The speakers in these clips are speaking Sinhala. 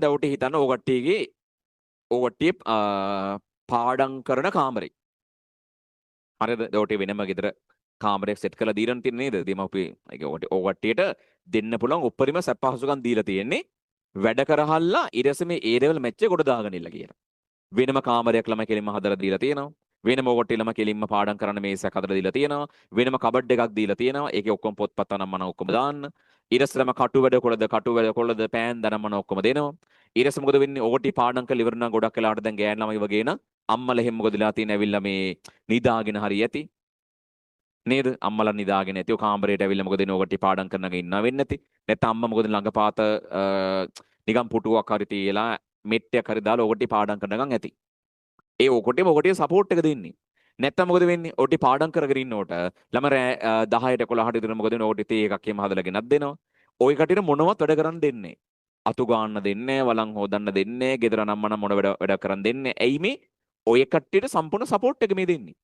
දැන් උට හිතන්න ඕගට්ටියගේ ඕගට්ටිය පාඩම් කරන කාමරේ. හරිද? දැන් උට වෙනම ගෙදර කාමරයක් සෙට් කරලා දීලා තියෙන නේද? දෙමව්පිය ඒක ඕගට්ටියට දෙන්න පුළුවන් උපරිම සැප පහසුකම් දීලා තියෙන්නේ. වැඩ කරහල්ලා ඊටසේ මේ ඒ ලෙවල් මැච් එක කොට දාගෙන ඉල්ල කියලා. වෙනම කාමරයක් ළමයි කෙලින්ම හදලා දීලා තියෙනවා. වෙනම ඕගොට්ටේ ළමයි කෙලින්ම පාඩම් කරන්න මේසයක් හදලා දීලා තියෙනවා. වෙනම කබඩ් එකක් දීලා තියෙනවා. ඒකේ ඔක්කොම පොත්පත් අනම්මන ඔක්කොම දාන්න. ඊටසේ ළමයි කටු වැඩ කොළද පෑන් දනම්මන ඔක්කොම දෙනවා. ඊටසේ මොකද වෙන්නේ? ඕගොට්ටි පාඩම් කරලා ඉවර නම් ගොඩක් වෙලාවට දැන් ගෑන් ළමයි වගේ න අම්මලා එහෙම මොකද වෙලා තියෙන්නේ? ඇවිල්ලා මේ නිදාගෙන හරි ඇති. නේද? අම්මලා නිදාගෙන ඇති. ඔය කාමරේට ඇවිල්ලා මොකද වෙන්නේ? ඕගොට්ටි පාඩම් කරනගෙන ඉන්නව වෙන්නේ නැති. නැත්නම් අම්මා මොකද ළඟපාත නිකන් පුටුවක් හරි තියලා මෙට්ටයක් හරි දාලා ඕගොට්ටි පාඩම් කරනකන් ඇති. ඒ ඔකොටේ සපෝට් එක දෙන්නේ. නැත්තම් මොකද වෙන්නේ? ඔටි පාඩම් කරගෙන ඉන්නකොට ළම 10ට 11ට විතර මොකද වෙන්නේ? ඔටි තේ එකක් එහෙම හදලා ගෙනත් දෙනවා. ওই කටියට මොනවත් වැඩ කරන්න දෙන්නේ. අතු ගාන්න දෙන්නේ, වලං හොදන්න දෙන්නේ, ගෙදර නම්මන මොන වැඩ කරන්න දෙන්නේ. ඇයි මේ? ඔය කට්ටියට සම්පූර්ණ සපෝට් එක මේ දෙන්නේ.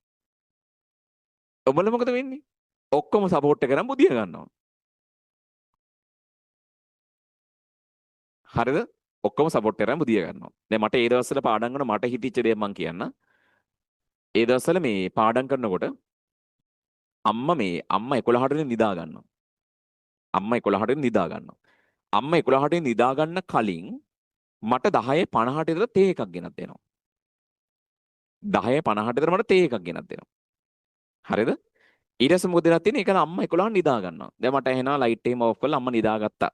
ඔබල මොකද වෙන්නේ? ඔක්කොම සපෝට් එක කරන් බුදිය ගන්නවා. හරිද? ඔක්කොම සපෝට් කරන් බුදිය ගන්නවා. දැන් මට ඒ දවස්වල පාඩම් කරන මට හිතිච්ච දේ මම කියන්න. ඒ දවස්වල මේ පාඩම් කරනකොට අම්මා 11ට නිදා ගන්නවා. අම්මා 11ට නිදා ගන්නවා. අම්මා 11ට නිදා ගන්න කලින් මට 10:50ට විතර තේ එකක් ගෙනත් දෙනවා. 10:50ට විතර මට තේ එකක් ගෙනත් දෙනවා. හරිද? ඊට පස්සේ මොකද වෙලා තියෙන්නේ? ඒකල අම්මා 11ට නිදා ගන්නවා. දැන් මට ඇහෙනවා ලයිට් එකම ඕෆ් කරලා අම්මා නිදාගත්තා.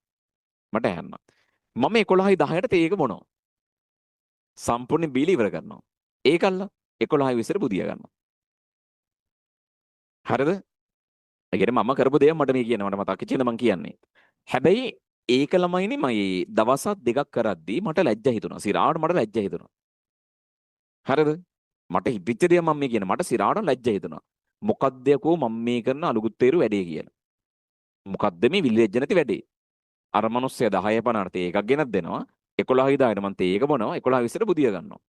මට ඇහෙනවා. මම 11:10ට තේ එක බොනවා. සම්පූර්ණ බීලි ඉවර කරනවා. ඒකල්ලා 11:20ට බුදියා ගන්නවා. හරිද? ඒ කියන්නේ මම කරපු දේ මට මේ කියනවා මට මතක් වෙච්ච මම කියන්නේ. හැබැයි ඒක ළමයිනේ මම දවසක් දෙකක් කරද්දී මට ලැජ්ජා හිතුණා. සිරාවට මට ලැජ්ජා හිතුණා. හරිද? මට හිතෙච්ච දේ මම මේ කියන්නේ මට සිරාවට ලැජ්ජා හිතුණා. මොකද්ද යකෝ මම මේ කරන අලුගුත්තේරු වැඩේ කියලා. මොකද්ද මේ විල්ලෙජ්ජ නැති වැඩේ? අර මිනිස්සයා 10:50ට තේ එකක් ගෙනත් දෙනවා. 11:10ට මම තේ එක බොනවා. 11:20ට බුදියා ගන්නවා.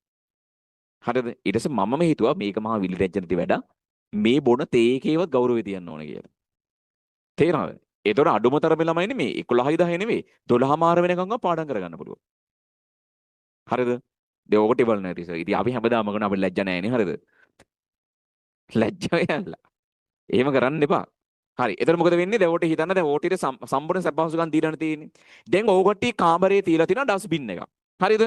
හරිද? ඊට පස්සේ මම හිතුවා මේක මහා විල්ලෙජ්ජ නැති වැඩක්. මේ බොන තේ එකේවත් ගෞරවය තියන්න ඕනේ කියලා. තේරෙනවද? ඒතකොට අඩුම තරමේ ළමයිනේ මේ 11:10 නෙවෙයි 12:00 වෙනකන්ව පාඩම් කරගන්න පුළුවන්. හරිද? දැන් ඕක ටිබල් නැති සර්. ඉතින් අපි හැමදාම කරන අපිට ලැජ්ජ නැහැනේ හරිද? ලැජ්ජ වෙයල්ලා. එහෙම කරන්න එපා. හරි. එතකොට මොකද වෙන්නේ? දැන් ඕට හිතන්න දැන් ඕටිට සම්පූර්ණ සපහසුකම් දීලානේ තියෙන්නේ. දැන් ඕගොට්ටි කාමරේ තියලා තියෙනවා ඩස්බින් එකක්. හරිද?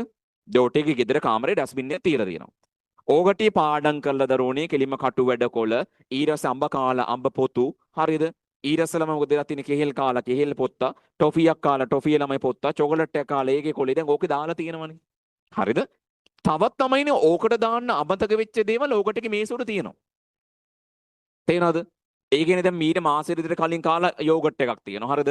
දැන් ඕටේගේ ගෙදර කාමරේ ඩස්බින් එකක් තියලා තියෙනවා. ඕගොට්ටි පාඩම් කරලා දරුවනේ කෙලිම කටු වැඩ කොළ ඊරස අඹ කාලා අඹ පොතු. හරිද? ඊරසලම මොකද වෙලා තියෙන්නේ? කෙහෙල් කාලා කෙහෙල් පොත්තා, ටොෆියක් කාලා ටොෆිය ළමයි පොත්තා, චොකලට් එකක් කාලා ඒකේ කොලේ දැන් ඕකේ දාලා තියෙනවනේ. හරිද? තවත් තමයිනේ ඕකට දාන්න අමතක වෙච්ච දේවල් ඕකටගේ මේසෙට තියෙනවා. තේරෙනවද? ඒ කියන්නේ දැන් මීට මාසෙ විතර කලින් කාලා යෝගට් එකක් තියෙනවා. හරිද?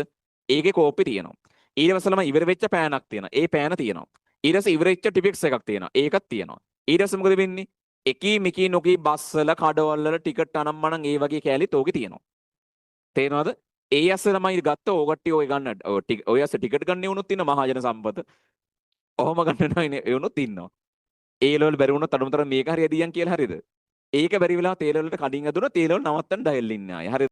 ඒකේ කෝප්පේ තියෙනවා. ඊළඟසලම ඉවර වෙච්ච පෑනක් තියෙනවා. ඒ පෑන තියෙනවා. ඊට පස්සේ ඉවර වෙච්ච ටිපික්ස් එකක් තියෙනවා. ඒකක් තියෙනවා. ඊට පස්සේ මොකද වෙන්නේ? එකී මිකී නොකී බස්වල කඩවල වල ටිකට් අනම්මනම් ඒ වගේ කෑලිත් ඕකේ තියෙනවා. තේරෙනවද? ඒ ඇස්ස ළමයි ගත්ත ඕගට්ටි ඔය ගන්න ඔය ඇස්ස ටිකට් ගන්න උනුත් ඉන්න මහජන සම්පත. ඔහොම ගන්න නෑ ඒ උනුත් ඉන්නවා. ඒ ලෙවල් බැරි වුණොත් අඩුමතර මේක හරි ඇදියන් කියලා හරිද? ඒක බැරි වෙලා තේල වලට කඩින් ඇදුණොත් තේල වල නවත්තන්න ඩයල් ඉන්නේ ආයේ. හරිද?